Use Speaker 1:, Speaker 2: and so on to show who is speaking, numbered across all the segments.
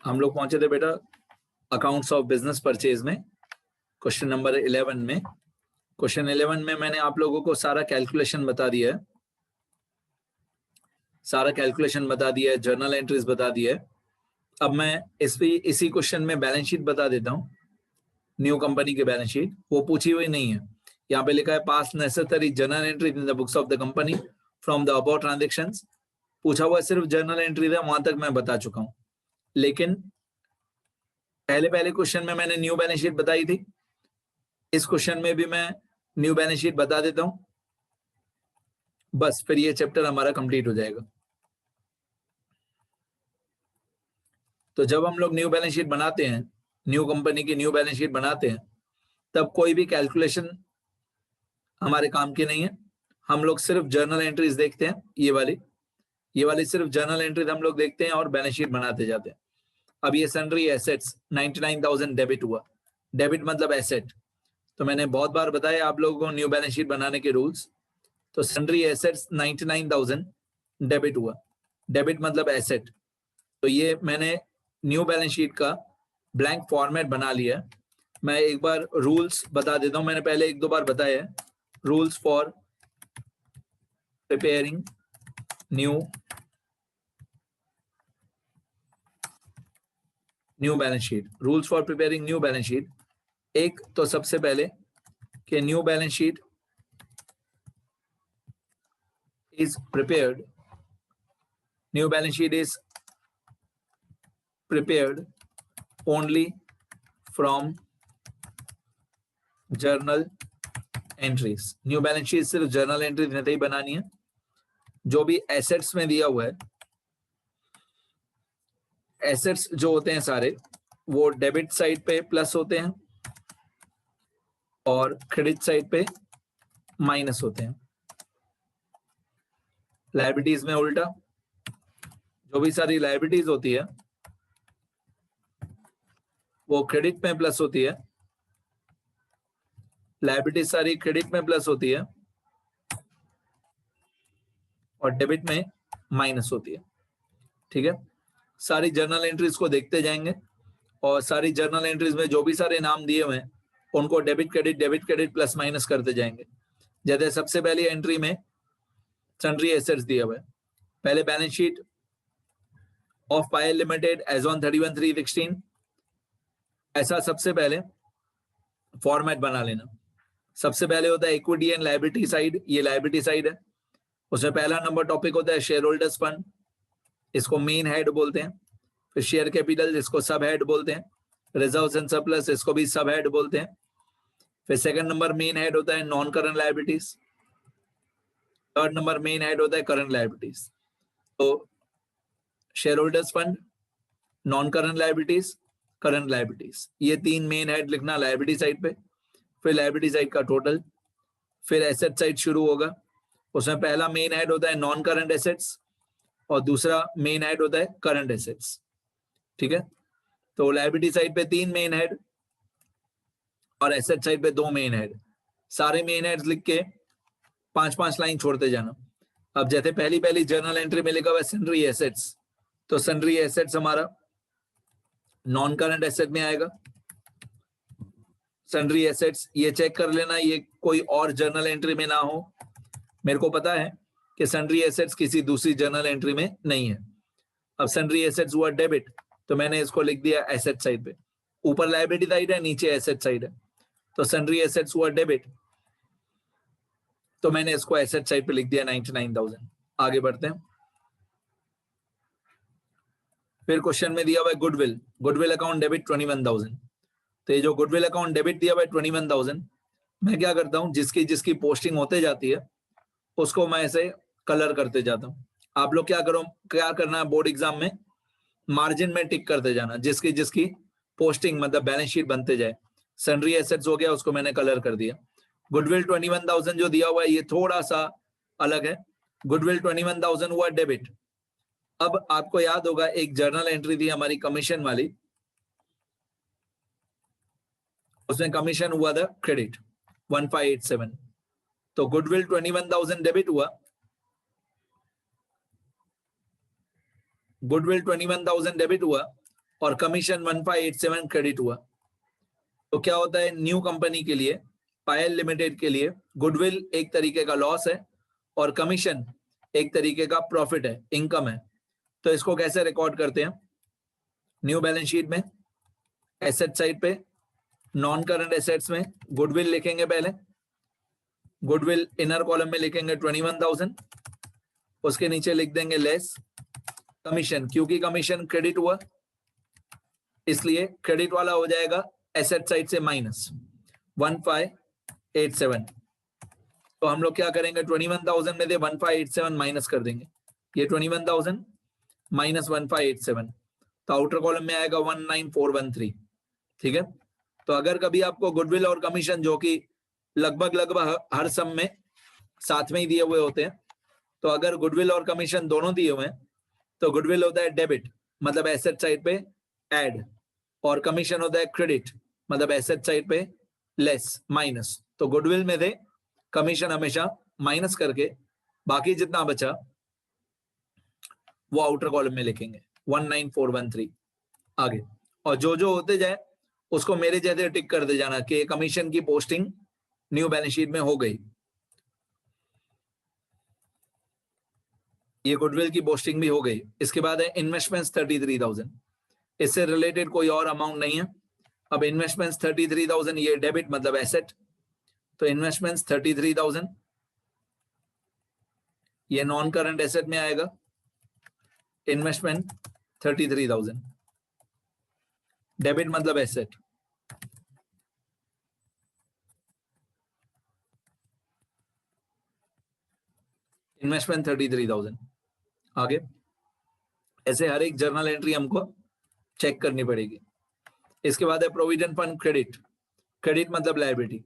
Speaker 1: हम लोग पहुंचे थे बेटा अकाउंट्स ऑफ बिजनेस परचेज में, क्वेश्चन नंबर 11 में। क्वेश्चन 11 में मैंने आप लोगों को सारा कैलकुलेशन बता दिया है, सारा कैलकुलेशन बता दिया है, जर्नल एंट्रीज बता दिया है। अब मैं इसी क्वेश्चन में बैलेंस शीट बता देता हूँ, न्यू कंपनी की बैलेंस शीट। वो पूछी हुई नहीं है, यहाँ पे लिखा है पास necessary journal entry in the books of the company from the about transactions. पूछा हुआ सिर्फ जर्नल एंट्री है, वहां तक मैं बता चुका हूँ। लेकिन पहले क्वेश्चन में मैंने न्यू बैलेंस शीट बताई थी, इस क्वेश्चन में भी मैं न्यू बैलेंस शीट बता देता हूं, बस फिर ये चैप्टर हमारा कंप्लीट हो जाएगा। तो जब हम लोग न्यू बैलेंस शीट बनाते हैं, न्यू कंपनी की न्यू बैलेंस शीट बनाते हैं, तब कोई भी कैलकुलेशन हमारे काम की नहीं है। हम लोग सिर्फ जर्नल एंट्रीज देखते हैं, ये वाली सिर्फ जर्नल एंट्रीज हम लोग देखते हैं और बैलेंस शीट बनाते जाते हैं। अब ये सन्ड्री एसेट्स 99,000 डेबिट हुआ, डेबिट मतलब एसेट। तो मैंने बहुत बार बताया आप लोगों को न्यू बैलेंस शीट बनाने के रूल्स। तो सन्ड्री एसेट्स 99,000 डेबिट हुआ, डेबिट मतलब एसेट। तो ये मैंने न्यू बैलेंस शीट का ब्लैंक फॉर्मेट बना लिया। मैं एक बार रूल्स बता देता हूं, मैंने पहले एक दो बार बताया है। Rules for preparing new balance sheet, rules for preparing new balance sheet. एक तो सबसे पहले कि new balance sheet is prepared, new balance sheet is prepared only from journal entries. New balance sheet सिर्फ जर्नल एंट्रीज में ही बनानी है। जो भी एसेट्स में दिया हुआ है, एसेट्स जो होते हैं सारे वो डेबिट साइड पे प्लस होते हैं और क्रेडिट साइड पे माइनस होते हैं। लायबिलिटीज में उल्टा, जो भी सारी लायबिलिटीज होती है वो क्रेडिट में प्लस होती है, लायबिलिटीज सारी क्रेडिट में प्लस होती है और डेबिट में माइनस होती है। ठीक है, सारी जर्नल एंट्रीज को देखते जाएंगे और सारी जर्नल एंट्रीज में जो भी सारे नाम दिए हुए हैं उनको डेबिट क्रेडिट प्लस माइनस करते जाएंगे। जैसे सबसे पहली एंट्री में सन्ड्री एसेट्स दिया हुआ है, पहले balance sheet of Payal limited as on 31/3/16, ऐसा सबसे पहले फॉर्मेट बना लेना। सबसे पहले होता है इक्विटी एंड लायबिलिटी साइड, ये लायबिलिटी साइड है। उसमें पहला नंबर टॉपिक होता है शेयर होल्डर्स फंड, इसको मेन हेड बोलते हैं। फिर शेयर कैपिटल, इसको सब हेड बोलते हैं। रिजर्व्स एंड सरप्लस, इसको भी सब हेड बोलते हैं। फिर सेकंड नंबर मेन हेड होता है non current liabilities. Third number main head होता है करंट लायबिलिटीज। तो share holders fund, non current liabilities, current liabilities, ये तीन मेन हेड लिखना लायबिलिटी साइड पे। फिर लायबिलिटी साइड का टोटल, फिर एसेट साइड शुरू होगा। उसमें पहला मेन हेड होता है नॉन करंट एसेट्स और दूसरा मेन हेड होता है करंट एसेट्स। ठीक है, तो लायबिलिटी साइड पे तीन मेन हेड और एसेट साइड पे दो मेन हेड। सारे मेन हेड्स लिख के 5-5 लाइन छोड़ते जाना। अब जैसे पहली जर्नल एंट्री में लिखा हुआ है सन्ड्री एसेट्स, तो सन्ड्री एसेट्स हमारा नॉन करंट एसेट में आएगा। सन्ड्री एसेट्स ये चेक कर लेना ये कोई और जर्नल एंट्री में ना हो। मेरे को पता है कि सन्ड्री एसेट्स किसी दूसरी जर्नल एंट्री में नहीं है। अब सन्ड्री एसेट्स हुआ डेबिट, तो मैंने इसको लिख दिया एसेट साइड पे। ऊपर लायबिलिटी साइड है, नीचे एसेट साइड है। तो सन्ड्री एसेट्स हुआ डेबिट, तो मैंने इसको एसेट साइड पे लिख दिया 99,000। आगे बढ़ते हैं। फिर क्वेश्चन में दिया हुआ है गुडविल अकाउंट डेबिट 21,000। तो ये जो गुडविल अकाउंट डेबिट दिया हुआ है 21,000, मैं क्या करता हूँ जिसकी पोस्टिंग होते जाती है उसको मैं ऐसे कलर करते जाता हूँ। आप लोग क्या करना है बोर्ड एग्जाम में, मार्जिन में टिक करते जाना जिसकी पोस्टिंग मतलब बैलेंस शीट बनते जाए। सन्ड्री एसेट्स हो गया, उसको मैंने कलर कर दिया। गुडविल 21,000 जो दिया हुआ है ये थोड़ा सा अलग है। गुडविल 21,000 हुआ डेबिट। अब आपको याद होगा एक जर्नल एंट्री थी हमारी कमीशन वाली, उसमें कमीशन हुआ था क्रेडिट 1587। तो गुडविल 21,000 डेबिट हुआ, गुडविल 21,000 डेबिट हुआ और कमीशन 1587 क्रेडिट हुआ। तो क्या होता है, न्यू कंपनी के लिए, पायल लिमिटेड के लिए गुडविल एक तरीके का लॉस है और कमीशन एक तरीके का प्रॉफिट है, इनकम है। तो इसको कैसे रिकॉर्ड करते हैं, न्यू बैलेंस शीट में एसेट साइड पे नॉन करंट एसेट्स में गुडविल लिखेंगे, पहले गुडविल इनर कॉलम में लिखेंगे 21,000, उसके नीचे लिख देंगे लेस कमीशन, क्योंकि कमीशन क्रेडिट हुआ इसलिए क्रेडिट वाला हो जाएगा एसेट साइड से माइनस 1587। तो हम लोग क्या करेंगे, 21,000 में से 1587 माइनस कर देंगे, ये 21,000 माइनस 1587, तो आउटर कॉलम में आएगा 19413। ठीक है, तो अगर कभी आपको गुडविल और कमीशन जो कि लगभग हर सम में साथ में ही दिए हुए होते हैं, तो अगर गुडविल और कमीशन दोनों दिए हुए हैं तो गुडविल होता है डेबिट, मतलब एसेट साइड पे ऐड, और कमीशन होता है क्रेडिट, मतलब एसेट साइड पे लेस माइनस। तो गुडविल में से कमीशन हमेशा माइनस करके बाकी जितना बचा वो आउटर कॉलम में लिखेंगे 19413 आगे, और जो जो होते जाए उसको मेरे जैसे टिक कर दे जाना कि कमीशन की पोस्टिंग न्यू बैलेंस शीट में हो गई, ये गुडविल की पोस्टिंग भी हो गई। इसके बाद है इन्वेस्टमेंट्स 33,000, इससे रिलेटेड कोई और अमाउंट नहीं है। अब इन्वेस्टमेंट्स 33,000 ये डेबिट मतलब एसेट, तो इन्वेस्टमेंट्स 33,000 ये नॉन करंट एसेट में आएगा, इन्वेस्टमेंट 33,000 डेबिट मतलब एसेट। इन्वेस्टमेंट 33,000 आगे, ऐसे हर एक जर्नल एंट्री हमको चेक करनी पड़ेगी। इसके बाद है प्रोविडेंट फंड क्रेडिट, क्रेडिट मतलब liability,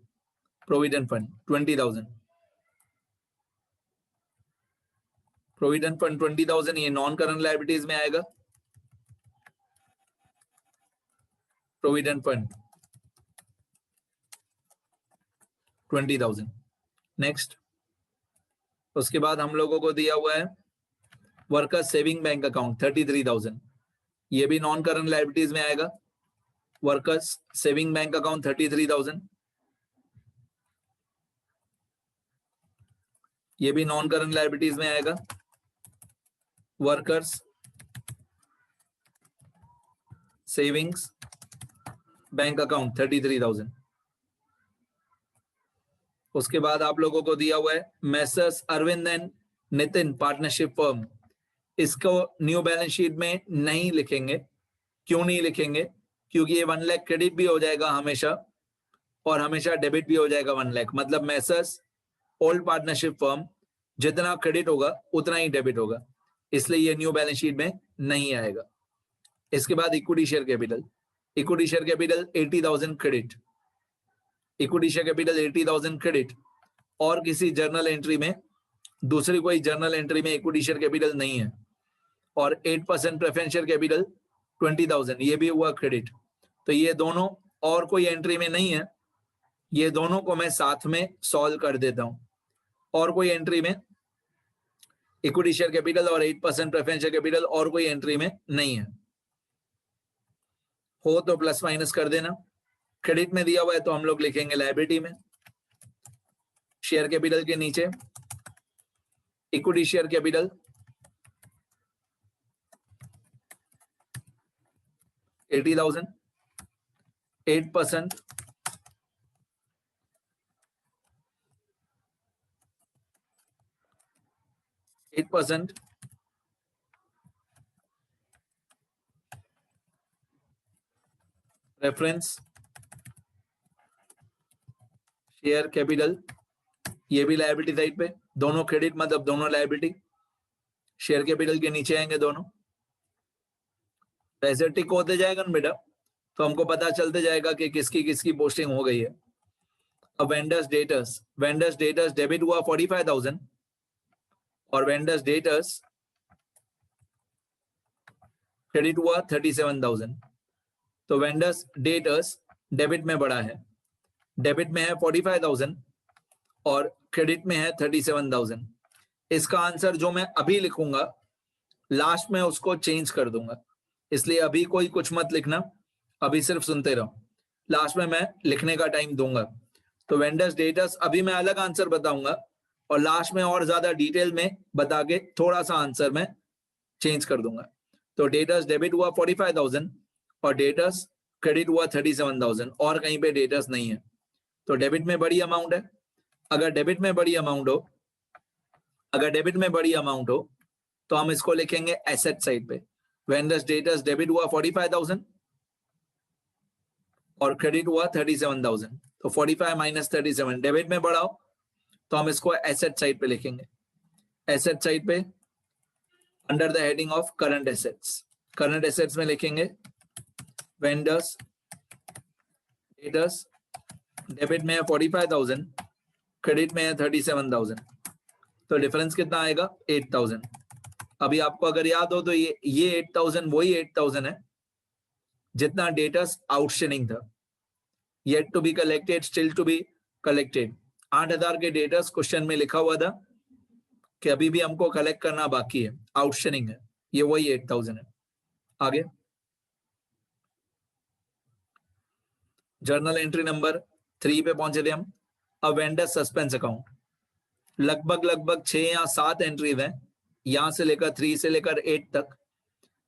Speaker 1: provident fund 20,000, provident fund 20,000 ये नॉन करंट लायबिलिटीज में आएगा, प्रोविडेंट फंड 20,000। नेक्स्ट, उसके बाद हम लोगों को दिया हुआ है वर्कर्स सेविंग बैंक अकाउंट 33,000, ये भी नॉन करंट लायबिलिटीज में आएगा, वर्कर्स सेविंग बैंक अकाउंट 33,000, ये भी नॉन करंट लायबिलिटीज में आएगा, वर्कर्स सेविंग्स बैंक अकाउंट 33,000। उसके बाद आप लोगों को दिया हुआ है messrs Arvind and Nitin partnership firm, इसको न्यू बैलेंस शीट में नहीं लिखेंगे। क्यों नहीं लिखेंगे, क्योंकि ये 1 लाख क्रेडिट भी हो जाएगा हमेशा और हमेशा डेबिट भी हो जाएगा 1 लाख, मतलब मेसर्स ओल्ड पार्टनरशिप फर्म जितना क्रेडिट होगा उतना ही डेबिट होगा, इसलिए ये न्यू बैलेंस शीट में नहीं आएगा। इसके बाद equity share capital, equity share capital 80,000 credit, equity share capital 80,000 credit, और किसी जर्नल एंट्री में, दूसरी कोई जर्नल एंट्री में इक्विटी शेयर कैपिटल नहीं है, और 8% प्रेफरेंस शेयर कैपिटल 20,000 ये भी हुआ क्रेडिट। तो ये दोनों और कोई एंट्री में नहीं है, ये दोनों को मैं साथ में सॉल्व कर देता हूं। और कोई एंट्री में इक्विटी शेयर कैपिटल और 8% प्रेफरेंस शेयर कैपिटल और कोई एंट्री में नहीं है, हो तो प्लस माइनस कर देना। क्रेडिट में दिया हुआ है तो हम लोग लिखेंगे लायबिलिटी में, शेयर कैपिटल के नीचे equity share capital 80,000, 8% reference share capital, ये भी लायबिलिटी साइड पे, दोनों क्रेडिट मतलब दोनों लायबिलिटी, शेयर कैपिटल के नीचे आएंगे दोनों। ऐसे टिक होते जाएगा ना बेटा, तो हमको पता चलते जाएगा कि किसकी किसकी पोस्टिंग हो गई है। अब vendors debtors, vendors debtors debit हुआ 45,000 और वेंडर्स डेटर्स क्रेडिट हुआ 37,000। तो वेंडर्स डेटर्स डेबिट में बढ़ा है, डेबिट में है 45,000 और क्रेडिट में है 37,000। इसका आंसर जो मैं अभी लिखूंगा लास्ट में उसको चेंज कर दूंगा, इसलिए अभी कोई कुछ मत लिखना, अभी सिर्फ सुनते रहो, लास्ट में मैं लिखने का टाइम दूंगा। तो वेंडर्स डेटर्स अभी मैं अलग आंसर बताऊंगा और लास्ट में और ज्यादा डिटेल में बता के थोड़ा सा आंसर में चेंज कर दूंगा। तो डेटर्स डेबिट हुआ 45,000 और डेटर्स क्रेडिट हुआ 37,000, और कहीं पे डेटर्स नहीं है। तो डेबिट में बड़ी अमाउंट है। अगर डेबिट में बड़ी अमाउंट हो, तो हम इसको लिखेंगे एसेट साइड पे। वेंडर्स डेटर्स डेबिट हुआ 45,000 और क्रेडिट हुआ 37,000, तो 45 माइनस 37 डेबिट में बढ़ाओ, तो हम इसको एसेट साइड पे लिखेंगे। एसेट साइड पे under the heading of current assets में लिखेंगे वेंडर्स डेटर्स डेबिट में है 45,000, क्रेडिट में है 37,000, तो डिफरेंस कितना आएगा 8,000। अभी आपको अगर याद हो तो ये 8,000 वही 8,000 है जितना डेटर्स आउटस्टैंडिंग था, yet to be collected, still to be collected. 8,000 के डेटर्स क्वेश्चन में लिखा हुआ था कि अभी भी हमको कलेक्ट करना बाकी है, आउटस्टैंडिंग है, ये वही 8,000 है। आगे जर्नल एंट्री नंबर 3 पे पहुंचे थे हम। अब वेंडर सस्पेंस अकाउंट, लगभग 6 या 7 एंट्रीज हैं, यहां से लेकर 3 से लेकर 8 तक,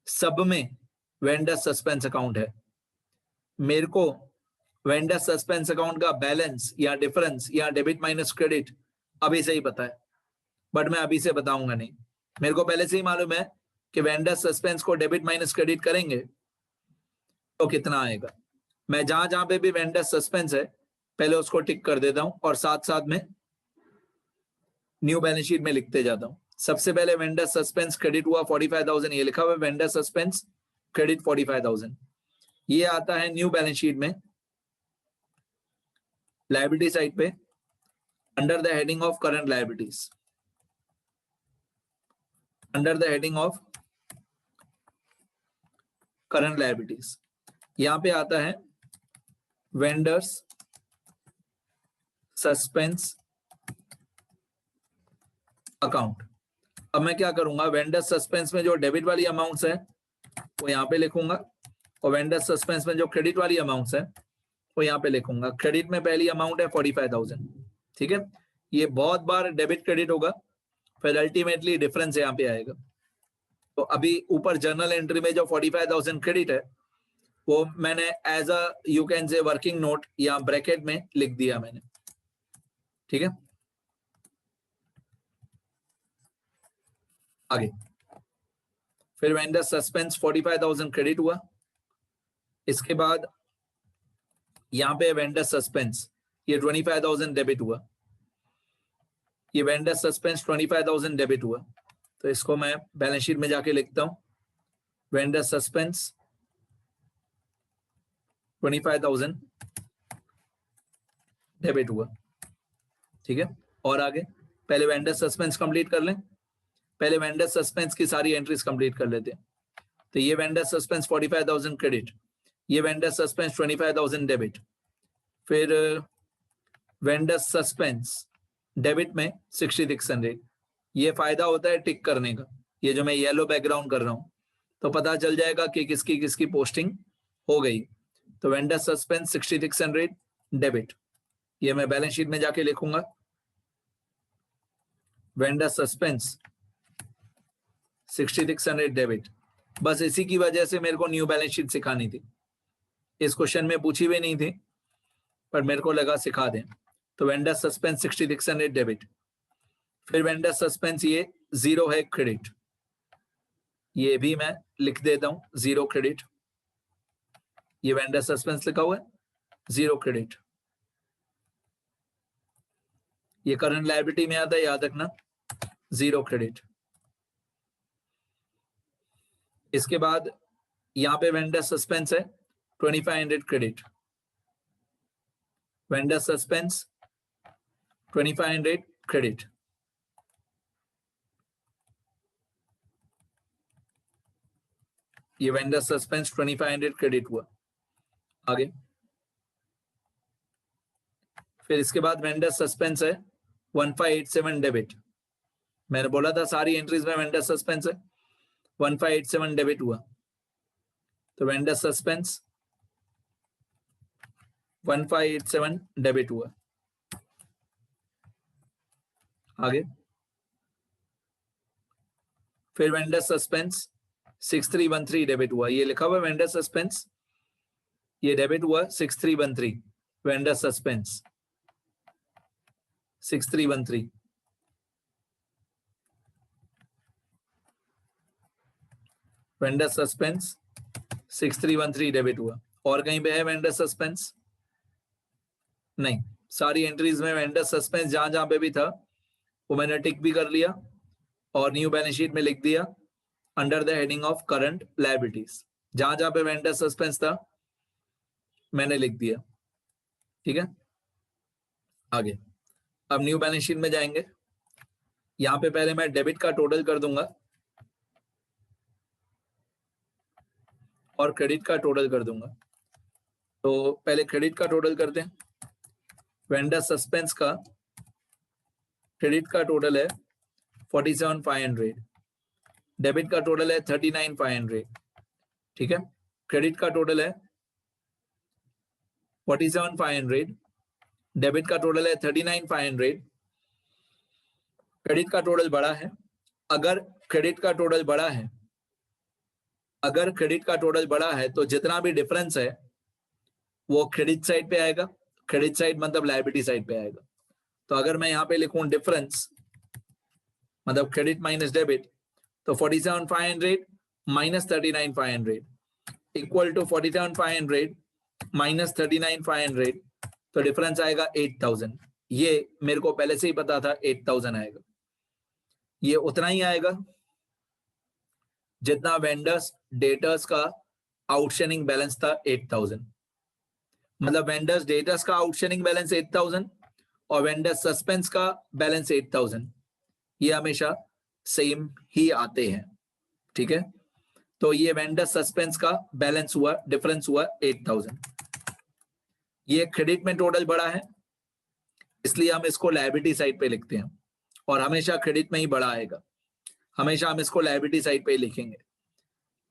Speaker 1: सब में वेंडर सस्पेंस अकाउंट है। मेरे को वेंडर सस्पेंस अकाउंट का बैलेंस या डिफरेंस या डेबिट माइनस क्रेडिट अभी से ही पता है, बट मैं अभी से बताऊंगा नहीं। मेरे को पहले से ही मालूम है कि वेंडर सस्पेंस को डेबिट माइनस क्रेडिट करेंगे तो कितना आएगा। मैं जहां जहां पे भी वेंडर सस्पेंस है पहले उसको टिक कर देता हूं और साथ साथ में न्यू बैलेंस शीट में लिखते जाता हूं। सबसे पहले वेंडर सस्पेंस क्रेडिट हुआ 45,000, ये लिखा हुआ है वेंडर सस्पेंस क्रेडिट 45,000, ये आता है न्यू बैलेंस शीट में लायबिलिटी साइड पे under the heading of current liabilities, under the heading of current liabilities यहां पे आता है वेंडर्स सस्पेंस अकाउंट। अब मैं क्या करूंगा, वेंडर सस्पेंस में जो डेबिट वाली अमाउंट्स है वो यहां पे लिखूंगा और वेंडर सस्पेंस में जो क्रेडिट वाली अमाउंट्स है वो यहां पे लिखूंगा। क्रेडिट में पहली अमाउंट है 45,000, ठीक है, ये बहुत बार डेबिट क्रेडिट होगा, फिर अल्टीमेटली डिफरेंस यहां पे आएगा। तो अभी ऊपर जर्नल एंट्री में जो 45,000 क्रेडिट है वो मैंने as a you can say working note या ब्रैकेट में लिख दिया मैंने, ठीक है। आगे फिर वेंडर सस्पेंस 45,000 क्रेडिट हुआ, इसके बाद यहां पे वेंडर सस्पेंस ये 25,000 डेबिट हुआ, ये वेंडर सस्पेंस 25,000 डेबिट हुआ, तो इसको मैं बैलेंस शीट में जाके लिखता हूं वेंडर सस्पेंस 25,000 डेबिट हुआ, ठीक है। और आगे पहले वेंडर सस्पेंस कंप्लीट कर लें, पहले वेंडर सस्पेंस की सारी एंट्रीज कंप्लीट कर लेते हैं। तो ये वेंडर सस्पेंस 45,000 क्रेडिट, ये वेंडर सस्पेंस 25,000 डेबिट, फिर वेंडर सस्पेंस डेबिट में 6600, ये फायदा होता है टिक करने का, ये जो मैं येलो बैकग्राउंड कर रहा हूं तो पता चल जाएगा कि किसकी किसकी पोस्टिंग हो गई। तो वेंडर सस्पेंस 6600 डेबिट, ये मैं बैलेंस शीट में जाके लिखूंगा वेंडर सस्पेंस 6600 डेबिट। बस इसी की वजह से मेरे को न्यू बैलेंस शीट सिखानी थी, इस क्वेश्चन में पूछी हुई नहीं थी पर मेरे को लगा सिखा दें। तो वेंडर सस्पेंस 6600 डेबिट, फिर वेंडर सस्पेंस ये 0 है क्रेडिट, ये भी मैं लिख देता हूं 0 क्रेडिट, ये वेंडर सस्पेंस लिखा हुआ है 0 क्रेडिट, ये करंट लायबिलिटी में आता है, याद रखना 0 क्रेडिट। इसके बाद यहां पे वेंडर सस्पेंस है 2500 क्रेडिट, वेंडर सस्पेंस 2500 क्रेडिट, ये वेंडर सस्पेंस 2500 क्रेडिट हुआ। आगे फिर इसके बाद वेंडर सस्पेंस है 1587 डेबिट, मैंने बोला था सारी एंट्रीज में वेंडर सस्पेंस है, 1587 डेबिट हुआ। तो वेंडर सस्पेंस 1587 डेबिट हुआ। आगे फिर वेंडर सस्पेंस 6313 डेबिट हुआ। ये लिखा हुआ वेंडर सस्पेंस, ये डेबिट हुआ 6313 vendor suspense 6313। Vendor suspense 6313 debit हुआ। और कहीं पे है वेंडर सस्पेंस? नहीं, सारी एंट्रीज में वेंडर सस्पेंस जहां जहां पे भी था वो मैंने टिक भी कर लिया और न्यू बैलेंस शीट में लिख दिया under the heading of current liabilities. जहां जहां पे वेंडर सस्पेंस था मैंने लिख दिया। ठीक है, आगे अब न्यू बैलेंस शीट में जाएंगे। यहां पे पहले मैं डेबिट का टोटल कर दूंगा और क्रेडिट का टोटल कर दूंगा। तो पहले क्रेडिट का टोटल करते हैं। वेंडर सस्पेंस का क्रेडिट का टोटल है 47,500, डेबिट का टोटल है 39,500। ठीक है, क्रेडिट का टोटल है 47,500, डेबिट का टोटल है 39,500। क्रेडिट का टोटल बड़ा है। अगर क्रेडिट का टोटल बड़ा है, अगर क्रेडिट का टोटल बड़ा है तो जितना भी डिफरेंस है वो क्रेडिट साइड पे आएगा। क्रेडिट साइड मतलब लायबिलिटी साइड पे आएगा। तो अगर मैं यहाँ पे लिखूं डिफरेंस मतलब क्रेडिट माइनस डेबिट, तो 47,500 माइनस 39,500 इक्वल टू 47,500 माइनस 39,500, तो डिफरेंस आएगा 8,000। ये मेरे को पहले से ही पता था 8,000 आएगा। ये उतना ही आएगा जितना वेंडर्स डेटर्स का आउटस्टैंडिंग बैलेंस था 8,000। मतलब वेंडर्स डेटर्स का आउटस्टैंडिंग बैलेंस 8,000 और वेंडर सस्पेंस का बैलेंस 8,000, ये हमेशा सेम ही आते हैं। ठीक है, तो ये वेंडर सस्पेंस का बैलेंस हुआ, डिफरेंस हुआ 8,000। ये क्रेडिट में टोटल बड़ा है इसलिए हम इसको लायबिलिटी साइड पे लिखते हैं और हमेशा क्रेडिट में ही बड़ा आएगा। हमेशा हम इसको लायबिलिटी साइड पे ही लिखेंगे।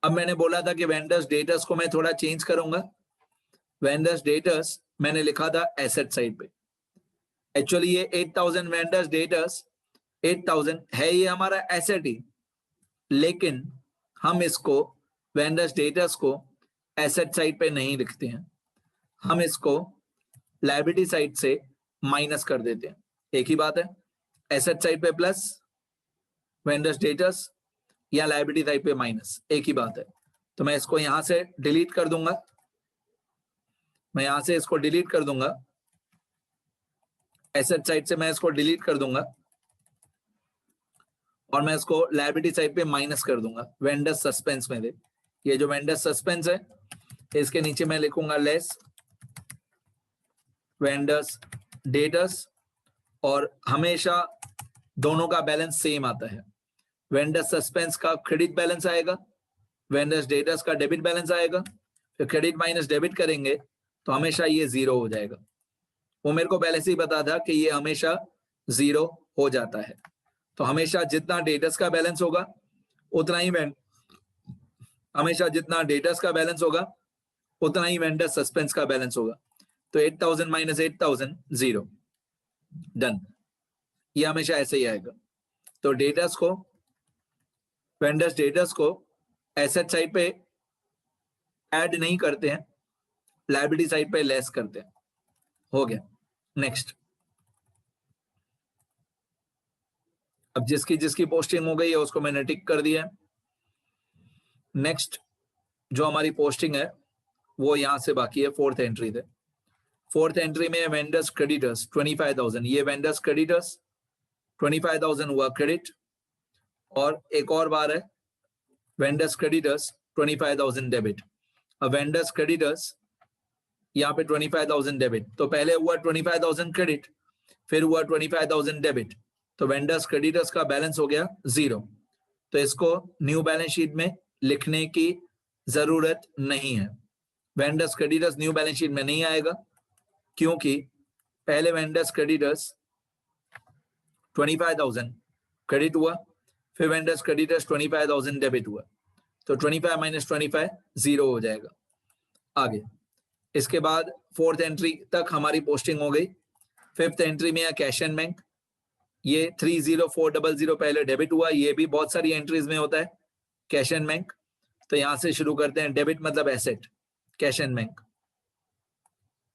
Speaker 1: अब मैंने बोला था कि वेंडर्स डेटर्स को मैं थोड़ा चेंज करूंगा। वेंडर्स डेटर्स मैंने लिखा था एसेट साइड पे। एक्चुअली ये 8,000 वेंडर्स डेटर्स 8,000 है, ये हमारा एसेट ही, लेकिन हम इसको वेंडर्स डेटर्स को एसेट साइड पे नहीं लिखते हैं, हम इसको लायबिलिटी साइड से माइनस कर देते हैं। एक ही बात है, एसेट साइड पे प्लस वेंडर्स डेटर्स या लायबिलिटी साइड पे माइनस, एक ही बात है। तो मैं इसको यहां से डिलीट कर दूंगा, मैं यहां से इसको डिलीट कर दूंगा, एसेट साइड से मैं इसको डिलीट कर दूंगा और मैं इसको लायबिलिटी साइड पे माइनस कर दूंगा वेंडर सस्पेंस में दे। ये जो वेंडर सस्पेंस है इसके नीचे मैं लिखूंगा लेस वेंडर्स डेटर्स और हमेशा दोनों का बैलेंस सेम आता है। वेंडर सस्पेंस का क्रेडिट बैलेंस आएगा, वेंडर्स डेटर्स का डेबिट बैलेंस आएगा, फिर क्रेडिट माइनस डेबिट करेंगे तो हमेशा ये जीरो हो जाएगा। वो मेरे को पहले से ही पता था कि ये हमेशा जीरो हो जाता है। तो हमेशा जितना डेटर्स का बैलेंस होगा उतना ही हमेशा जितना डेटर्स का बैलेंस होगा उतना ही वेंडर सस्पेंस का बैलेंस होगा। तो 8,000 माइनस 8,000 जीरो, डन। ये हमेशा ऐसे ही आएगा। तो डेटर्स को वेंडर्स डेटर्स को एसेट साइड पे ऐड नहीं करते हैं, लायबिलिटी साइड पे लेस करते हैं। हो गया। नेक्स्ट, अब जिसकी जिसकी पोस्टिंग हो गई है उसको मैंने टिक कर दिया। नेक्स्ट जो हमारी पोस्टिंग है वो यहां से बाकी है, फोर्थ एंट्री थे। फोर्थ एंट्री में वेंडर्स क्रेडिटर्स 25,000, ये वेंडर्स क्रेडिटर्स 25,000 हुआ क्रेडिट, और एक और बार है वेंडर्स क्रेडिटर्स 25,000 डेबिट। अब वेंडर्स क्रेडिटर्स यहाँ पे 25,000 डेबिट, तो पहले हुआ 25,000 क्रेडिट, फिर हुआ 25,000 डेबिट, तो वेंडर्स क्रेडिटर्स का बैलेंस हो गया जीरो। तो इसको न्यू बैलेंस शीट में लिखने की जरूरत नहीं है। Vendors creditors new balance sheet में नहीं आएगा क्योंकि पहले वेंडर्स क्रेडिटर्स 25,000 क्रेडिट हुआ, फिर वेंडर्स क्रेडिटर्स 25,000 डेबिट हुआ। तो 25 माइनस 25 0 हो जाएगा। आगे इसके बाद फोर्थ एंट्री तक हमारी पोस्टिंग हो गई। फिफ्थ एंट्री में कैश एंड बैंक, ये 30400 पहले डेबिट हुआ, ये भी बहुत सारी एंट्रीज में होता है कैश एंड बैंक। तो यहां से शुरू करते हैं। डेबिट मतलब एसेट, कैश एंड बैंक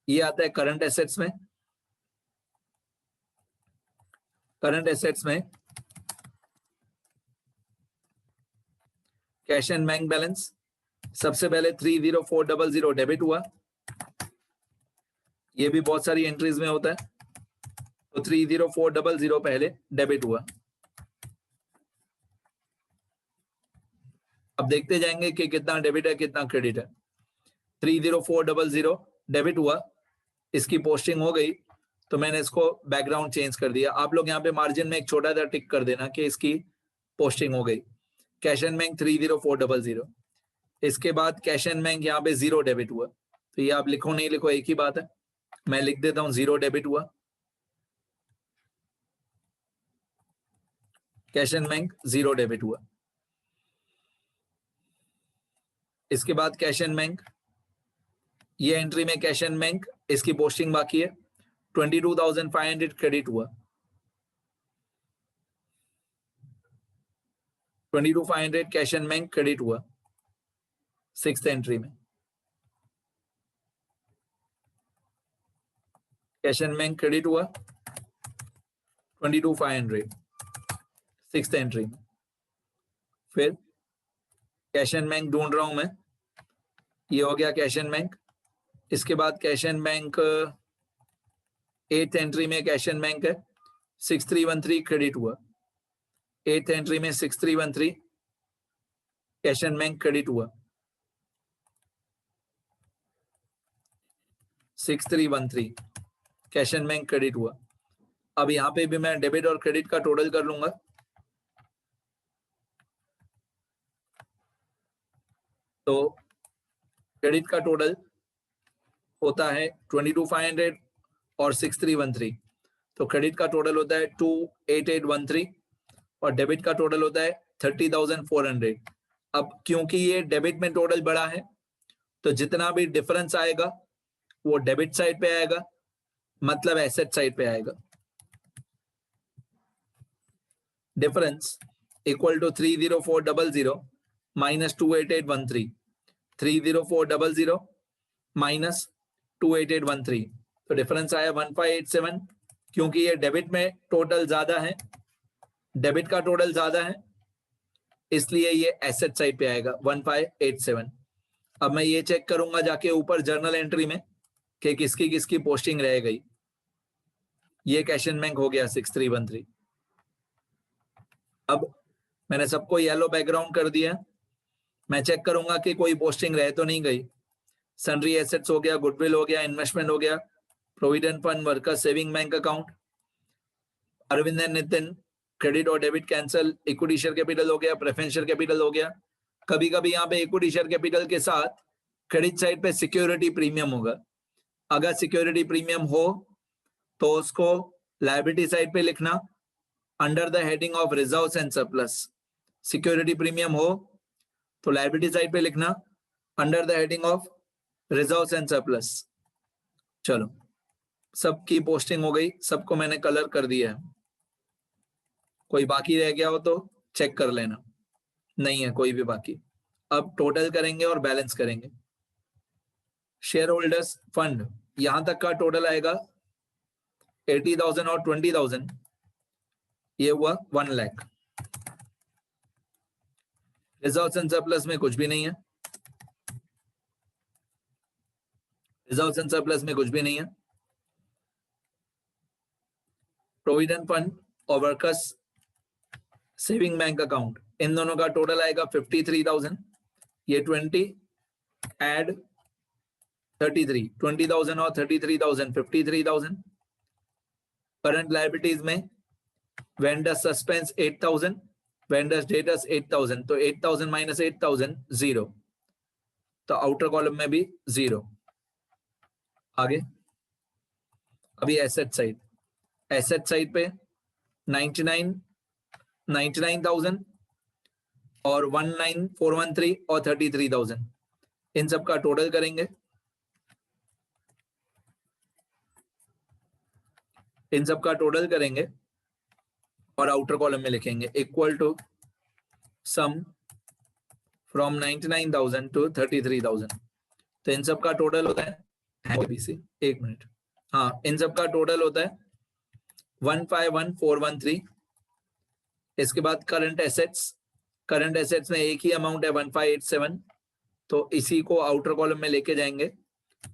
Speaker 1: ये आता है करंट एसेट्स में। करंट एसेट्स में कैश एंड बैंक बैलेंस, सबसे पहले 30400 डेबिट हुआ, ये भी बहुत सारी एंट्रीज में होता है। तो 30400 पहले डेबिट हुआ। अब देखते जाएंगे कि कितना डेबिट है कितना क्रेडिट है। 30400 डेबिट हुआ, इसकी पोस्टिंग हो गई, तो मैंने इसको बैकग्राउंड चेंज कर दिया। आप लोग यहाँ पे मार्जिन में एक छोटा सा टिक कर देना कि इसकी पोस्टिंग हो गई। कैश एंड बैंक 30400, इसके बाद कैश एंड बैंक यहाँ पे 0 डेबिट हुआ। तो ये आप लिखो नहीं लिखो एक ही बात है, मैं लिख देता हूं 0 डेबिट हुआ। कैश एंड बैंक 0 डेबिट हुआ। इसके बाद कैश एंड बैंक, ये एंट्री में कैश एंड बैंक, इसकी पोस्टिंग बाकी है। 22,500 क्रेडिट हुआ। 22,500 कैश एंड बैंक क्रेडिट हुआ सिक्स्थ एंट्री में। कैश एंड बैंक क्रेडिट हुआ 22,500 सिक्स्थ एंट्री में। फिर कैश एंड बैंक ढूंढ रहा हूं मैं, ये हो गया कैश एंड बैंक। इसके बाद कैश एंड बैंक एथ एंट्री में कैश एंड बैंक है 6313 क्रेडिट हुआ। एथ एंट्री में 6313 कैश एंड बैंक क्रेडिट हुआ। 6313 कैश एंड बैंक क्रेडिट हुआ। अब यहां पे भी मैं डेबिट और क्रेडिट का टोटल कर लूंगा। तो क्रेडिट का टोटल होता है 22,500 और 6313, तो क्रेडिट का टोटल होता है 28813 और डेबिट का टोटल होता है 30,400। अब क्योंकि ये डेबिट में टोटल बड़ा है, तो जितना भी डिफरेंस आएगा वो डेबिट साइड पे आएगा, मतलब एसेट साइड पे आएगा। Difference equal to 30400 minus 28813, 30400 minus 28813, तो डिफरेंस आया 1587। क्योंकि ये डेबिट में टोटल ज्यादा है, डेबिट का टोटल ज्यादा है, इसलिए ये एसेट साइड पे आएगा 1587। अब मैं ये चेक करूंगा जाके ऊपर जर्नल एंट्री में कि किसकी किसकी पोस्टिंग रह गई। ये कैश एंड बैंक हो गया 6313। अब मैंने सबको येलो बैकग्राउंड कर दिया, मैं चेक करूंगा कि कोई पोस्टिंग रह तो नहीं गई। सन्ड्री एसेट्स हो गया, गुडविल हो गया, इन्वेस्टमेंट हो गया, provident fund, worker saving bank account, Arvind and Nitin credit और debit cancel, equity share capital हो गया, प्रेफरेंस शेयर कैपिटल हो गया। कभी कभी यहाँ पे इक्विटी शेयर कैपिटल के साथ क्रेडिट साइड पे सिक्योरिटी प्रीमियम होगा। अगर सिक्योरिटी प्रीमियम हो तो उसको लायबिलिटी साइड पे लिखना under the heading of reserves and surplus. Security premium हो तो लायबिलिटी साइड पे लिखना under the heading of reserves and surplus. चलो, सबकी पोस्टिंग हो गई, सबको मैंने कलर कर दिया है। कोई बाकी रह गया हो तो चेक कर लेना, नहीं है कोई भी बाकी। अब टोटल करेंगे और बैलेंस करेंगे। शेयर होल्डर्स फंड, यहां तक का टोटल आएगा 80,000 और 20,000, ये हुआ 1 लाख। रिजर्व्स एंड सरप्लस में कुछ भी नहीं है, रिजर्व्स एंड सरप्लस में कुछ भी नहीं है। प्रोविडेंट फंड और वर्कर्स सेविंग बैंक अकाउंट, इन दोनों का टोटल आएगा 53,000। ये 20 एड 33, 20,000 और 33,000 53,000। करंट लायबिलिटीज में वेंडर्स सस्पेंस 8,000, वेंडर्स डेटर्स 8,000, तो 8,000 माइनस 8,000 0, तो आउटर कॉलम में भी 0। आगे अभी एसेट साइड, एसेट साइड पे 99,000 और 19413 और 33,000, इन सब का टोटल करेंगे। इन सब का टोटल करेंगे और आउटर कॉलम में लिखेंगे equal to sum from 99,000 to 33,000। तो इन सब का टोटल होता है, एक मिनट, हाँ, इन सब का टोटल होता है 151,413। इसके बाद करंट एसेट्स, करंट एसेट्स में एक ही अमाउंट है 1,587, तो इसी को आउटर कॉलम में लेके जाएंगे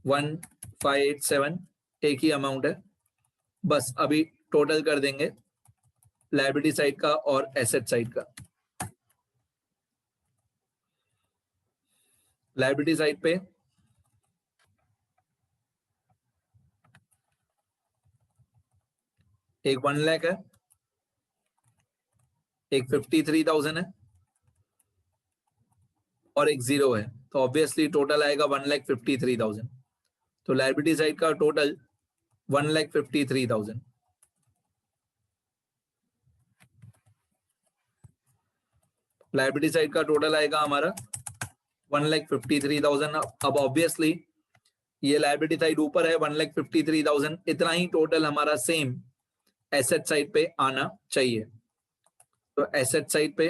Speaker 1: 1,587, एक ही अमाउंट है। बस अभी टोटल कर देंगे लायबिलिटी साइड का और एसेट साइड का। लायबिलिटी साइड पे एक 1 लाख है, एक 53,000 है और एक 0 है, तो ऑब्वियसली टोटल आएगा 1,53,000। तो लायबिलिटी साइड का टोटल 1,53,000। लायबिलिटी साइड का टोटल आएगा हमारा 1,53,000। अब ऑब्वियसली ये लायबिलिटी साइड ऊपर है 1,53,000, इतना ही टोटल हमारा सेम एसेट साइड पे आना चाहिए। तो एसेट साइड पे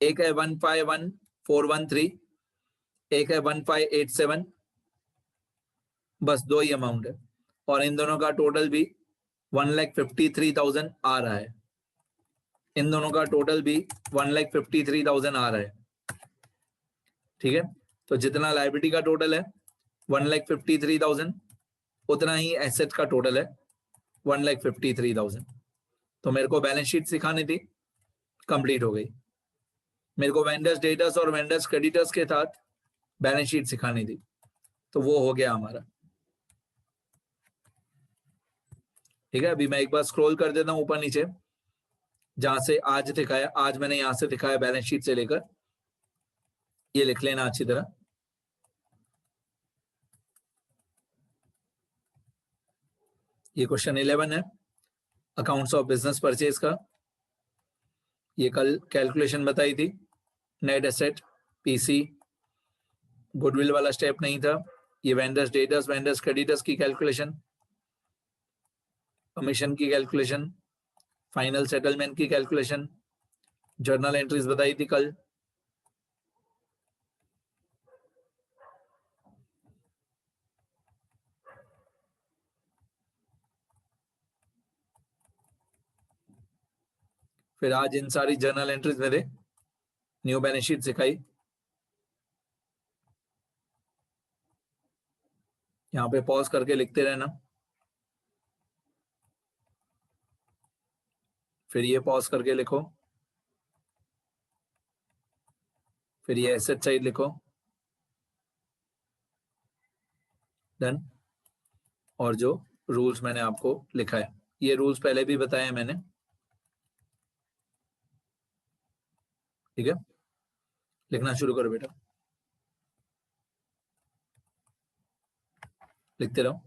Speaker 1: एक है 151,413, एक है 1,587, बस दो ही अमाउंट है, और इन दोनों का टोटल भी 1,53,000 आ रहा है। इन दोनों का टोटल भी 1,53,000 आ रहा है। ठीक है, तो जितना लायबिलिटी का टोटल है 1,53,000, उतना ही एसेट का टोटल है 1,53,000। तो मेरे को बैलेंस शीट सिखानी थी, कंप्लीट हो गई। मेरे को वेंडर्स डेटर्स और वेंडर्स क्रेडिटर्स के साथ बैलेंस शीट सिखानी थी, तो वो हो गया हमारा। ठीक है, अभी मैं एक बार स्क्रॉल कर देता हूं ऊपर नीचे, जहां से आज दिखाया, आज मैंने यहां से दिखाया बैलेंस शीट से लेकर, ये लिख लेना अच्छी तरह। ये क्वेश्चन 11 है अकाउंट्स ऑफ बिजनेस परचेज का। ये कल कैलकुलेशन बताई थी, नेट एसेट, पीसी, गुडविल वाला स्टेप नहीं था। ये वेंडर्स डेटर्स, वेंडर्स क्रेडिटर्स की कैलकुलेशन, कमीशन की कैलकुलेशन, फाइनल सेटलमेंट की कैलकुलेशन, जर्नल एंट्रीज बताई थी कल। फिर आज इन सारी जर्नल एंट्रीज मेरे न्यू बैलेंस शीट सिखाई। यहाँ पे पॉज करके लिखते रहना, फिर ये पॉज करके लिखो, फिर ये एसेट साइड लिखो, डन। और जो रूल्स मैंने आपको लिखा है, ये रूल्स पहले भी बताए मैंने। ठीक है, लिखना शुरू करो बेटा, लिखते रहो।